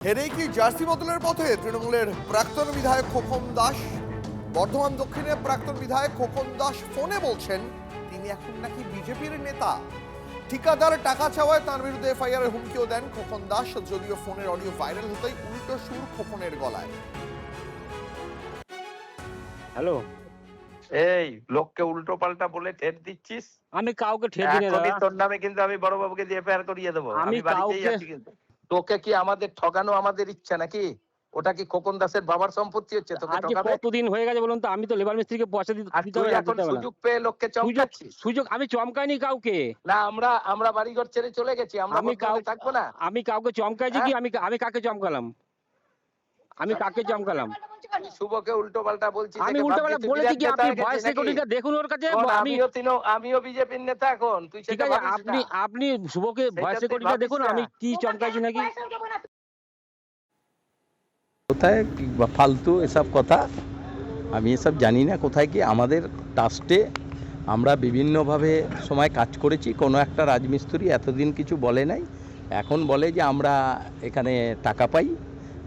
হেরেই কি জার্সি বদলের পথে তৃণমূলের প্রাক্তন বিধায়ক খোকন দাস? বর্ধমান দক্ষিণের প্রাক্তন বিধায়ক খোকন দাস ফোনে বলছেন তিনি এখন নাকি বিজেপির নেতা। ঠিকাদার টাকা চাওয়ায় তার বিরুদ্ধে এফআইআর এর হুমকিও দেন খোকন দাস। যদিও ফোনের অডিও ভাইরাল হতেই উল্টো সুর খোকনের গলায়। হ্যালো, এই লোককে উল্টো পাল্টা বলে ঠেট দিচ্ছিস। আমি কাউকে ঠেট দিই না এখনই দাদা। তোর নামে কিন্তু আমি বড়বাবুকে দিয়ে এফআইআর করিয়ে দেবো। আমি আমি বাড়িতেই কাউকে আছি কিন্তু। তোকে কি আমাদের ঠকানো আমাদের ইচ্ছা নাকি? ওটা কি খোকন দাসের বাবার সম্পত্তি হচ্ছে তোকে আজকে ঠকাবে? কতদিন হয়ে গেছে বলুন তো? আমি তো লেবার মিস্ত্রিকে পয়সা আর দিতে তুই হবে না, এখন দিতে হবে না। সুযোগ পেয়ে লোককে চমকাচ্ছিস। সুযোগ আমি চমকাইনি কাউকে। না আমরা বাড়িঘর ছেড়ে চলে গেছি, আমরা আমি বর্তমানে থাকবো না। আমি কাউকে চমকাইছি কি? হ্যাঁ? আমি কাকে চমকালাম? আমি কাকে চমকালাম? তুই শুভকে উল্টো পাল্টা বলছিস। আমি একে উল্টোপাল্টা ভাবছিস তুই বলেছি বিরাট কি? নেতা আপনি হয়ে গেছিস ভয়েস নাকি? রেকর্ডিংটা দেখুন ওর কাছে। শোন, আমি আমিও বিজেপির নেতা এখন, তুই ঠিক সেটা আছে, ভাবিস না। আপনি শুভকে সেটা ভয়েস তুই রেকর্ডিংটা ভাবিস দেখুন না। আমি কি চমকাইছি নাকি। কোথায় ফালতু এসব কথা, আমি এসব জানি না। কোথায় কি আমাদের ট্রাস্টে আমরা বিভিন্নভাবে সময় কাজ করেছি। কোনো একটা রাজমিস্ত্রি এতদিন কিছু বলে নাই, এখন বলে যে আমরা এখানে টাকা পাই।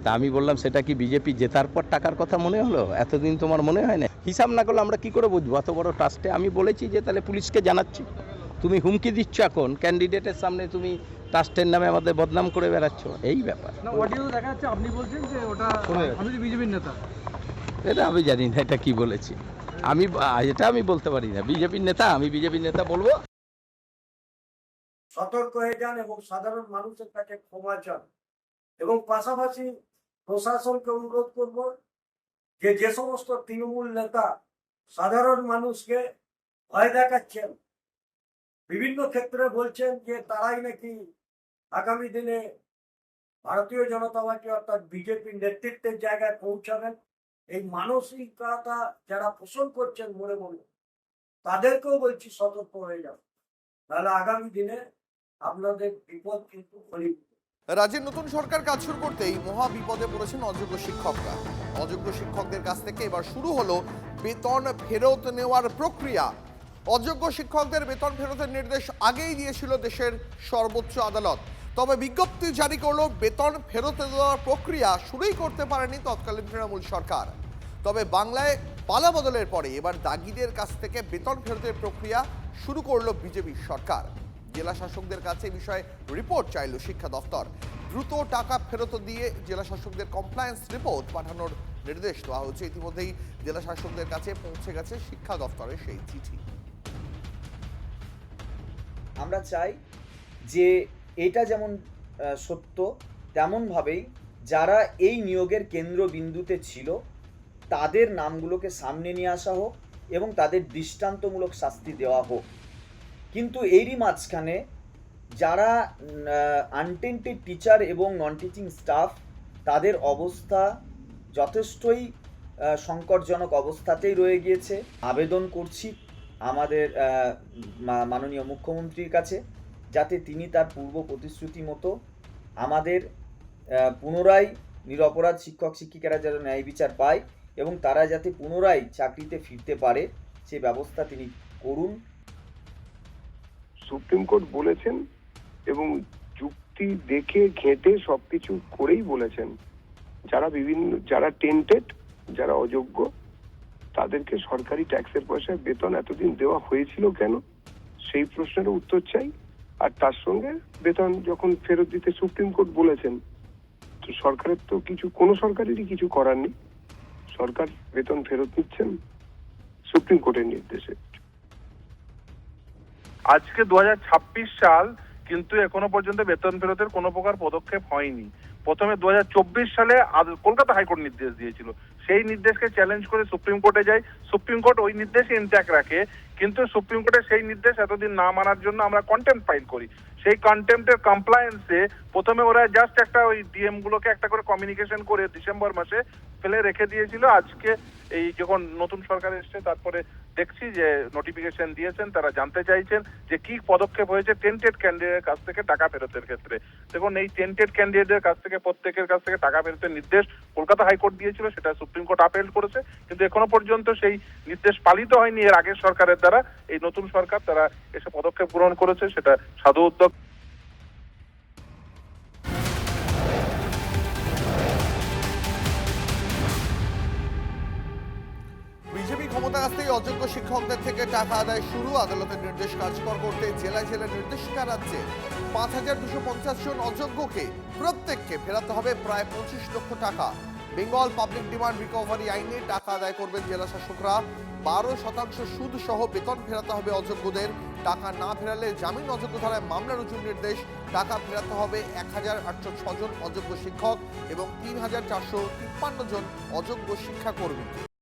তা আমি বললাম সেটা কি বিজেপি জেতার পর টাকার কথা মনে হলো? এতদিন তোমার মনে হয় না? হিসাব না করলে আমরা কি করে বুঝবো? এত বড় ট্রাস্টে আমি বলেছি যে তাহলে পুলিশকে জানাচ্ছি। তুমি হুমকি দিচ্ছ এখন ক্যান্ডিডেটের সামনে, তুমি ট্রাস্টের নামে আমাদের বদনাম করে বেড়াচ্ছ, এই ব্যাপার। না, অডিও দেখা যাচ্ছে আপনি বলছেন যে ওটা আমি তো বিজেপির নেতা। এটা আমি জানি না এটা কি বলেছি। এটা আমি বলতে পারি না। বিজেপির নেতা, আমি বিজেপির নেতা বলবো? সতর্ক হয়ে যান এবং সাধারণ মানুষের কাছে ক্ষমা চান। এবং পাশাপাশি প্রশাসনকে অনুরোধ করব যে সমস্ত তৃণমূল নেতা সাধারণ মানুষকে ভয় দেখাচ্ছেন, বিভিন্ন ক্ষেত্রে বলছেন যে তারাই নাকি আগামী দিনে ভারতীয় জনতা পার্টি অর্থাৎ বিজেপির নেতৃত্বের জায়গায় পৌঁছাবেন, এই মানসিকতা যারা পোষণ করছেন মনে মনে, তাদেরকেও বলছি সতর্ক হয়ে যান, তাহলে আগামী দিনে আপনাদের বিপদ কিন্তু ঘনীভূত। রাজ্যের নতুন সরকার কাজ শুরু করতেই মহা বিপদে পড়েছেন অযোগ্য শিক্ষকরা। অযোগ্য শিক্ষকদের কাছ থেকে এবার শুরু হলো বেতন ফেরত নেওয়ার প্রক্রিয়া। অযোগ্য শিক্ষকদের বেতন ফেরতের নির্দেশ আগেই দিয়েছিল দেশের সর্বোচ্চ আদালত। তবে বিজ্ঞপ্তি জারি করলো বেতন ফেরত দেওয়ার প্রক্রিয়া শুরুই করতে পারেনি তৎকালীন তৃণমূল সরকার। তবে বাংলায় পালা বদলের পরে এবার দাগিদের কাছ থেকে বেতন ফেরতের প্রক্রিয়া শুরু করলো বিজেপি সরকার। জেলা শাসকদের কাছে এই বিষয়ে রিপোর্ট চাইল শিক্ষা দফতর। দ্রুত টাকা ফেরত দিয়ে জেলা শাসকদের কমপ্লায়েন্স রিপোর্ট পাঠানোর নির্দেশ দেওয়া হয়েছে। ইতিমধ্যেই জেলা শাসকদের কাছে পৌঁছে গেছে শিক্ষা দফতরের সেই চিঠি। আমরা চাই যে এটা যেমন সত্য তেমনভাবেই যারা এই নিয়োগের কেন্দ্রবিন্দুতে ছিল তাদের নামগুলোকে সামনে নিয়ে আসা হোক এবং তাদের দৃষ্টান্তমূলক শাস্তি দেওয়া হোক। কিন্তু এরই মাঝখানে যারা আনটেন্টেড টিচার এবং নন টিচিং স্টাফ, তাদের অবস্থা যথেষ্টই সংকটজনক অবস্থাতেই রয়ে গিয়েছে। আবেদন করছি আমাদের মাননীয় মুখ্যমন্ত্রীর কাছে যাতে তিনি তার পূর্ব প্রতিশ্রুতি মতো আমাদের পুনরায় নিরপরাধ শিক্ষক শিক্ষিকারা যেন ন্যায় বিচার পায় এবং তারা যাতে পুনরায় চাকরিতে ফিরতে পারে সে ব্যবস্থা তিনি করুন। সুপ্রিম কোর্ট বলেছেন এবং যুক্তি দেখে ঘেঁটে সবকিছু করেই বলেছেন যারা টেন্টেড, যারা অযোগ্য, তাদেরকে সরকারি ট্যাক্সের পয়সায় বেতন এতদিন দেওয়া হয়েছিল কেন, সেই প্রশ্নের উত্তর চাই। আর তার সঙ্গে বেতন যখন ফেরত দিতে সুপ্রিম কোর্ট বলেছেন, তো সরকারের তো কোনো সরকারেরই কিছু করার নেই। সরকার বেতন ফেরত নিচ্ছেন সুপ্রিম কোর্টের নির্দেশে। আজকে 2026 সাল, কিন্তু এখনো পর্যন্ত বেতন ফেরতের কোনো প্রকার পদক্ষেপ হয়নি। প্রথমে 2024 সালে কলকাতা হাইকোর্ট নির্দেশ দিয়েছিল, সেই নির্দেশকে চ্যালেঞ্জ করে সুপ্রিম কোর্টে যায়। সুপ্রিম কোর্ট ওই নির্দেশে ইনট্যাক্ট রাখে, কিন্তু সুপ্রিম কোর্টের সেই নির্দেশ এতদিন না মানার জন্য আমরা কন্টেম্পট ফাইল করি। সেই কন্টেম্পটের কমপ্লায়েন্সে প্রথমে ওরা জাস্ট একটা ওই ডিএম গুলোকে একটা করে কমিউনিকেশন করে ডিসেম্বর মাসে ফেলে রেখে দিয়েছিল। আজকে এই যখন নতুন সরকার এসছে তারপরে দেখছি যে নোটিফিকেশন দিয়েছেন, তারা জানতে চাইছেন যে কি পদক্ষেপ হয়েছে টেন্টেড ক্যান্ডিডেটের কাছ থেকে টাকা ফেরতের ক্ষেত্রে। দেখুন, এই টেন্টেড ক্যান্ডিডেটের কাছ থেকে প্রত্যেকের কাছ থেকে টাকা ফেরতের নির্দেশ কলকাতা হাইকোর্ট দিয়েছিল, সেটা সুপ্রিম কোর্ট আপিল করেছে, কিন্তু এখনো পর্যন্ত সেই নির্দেশ পালিত হয়নি। এর আগের সরকারের দ্বারা এই নতুন সরকার তারা এসব পদক্ষেপ গ্রহণ করেছে, সেটা সাধু উদ্যোগ। কাছ থেকে অযোগ্য শিক্ষকদের থেকে টাকা আদায় শুরু। আদালতের নির্দেশ কার্যকর করতে জেলায় জেলায় নির্দেশিকা রাজ্যে 5,250 জন অযোগ্যকে প্রত্যেককে ফেরাতে হবে প্রায় 25 লক্ষ টাকা। বেঙ্গল পাবলিক ডিমান্ড রিকভারি আইনে টাকা আদায় করবেন জেলা শাসকরা। 12% সুদ সহ বেতন ফেরাতে হবে অযোগ্যদের। টাকা না ফেরালে জামিন অযোগ্য ধারায় মামলা রুজুর নির্দেশ। টাকা ফেরাতে হবে 1,806 জন অযোগ্য শিক্ষক এবং 3,453 জন অযোগ্য শিক্ষাকর্মীকে।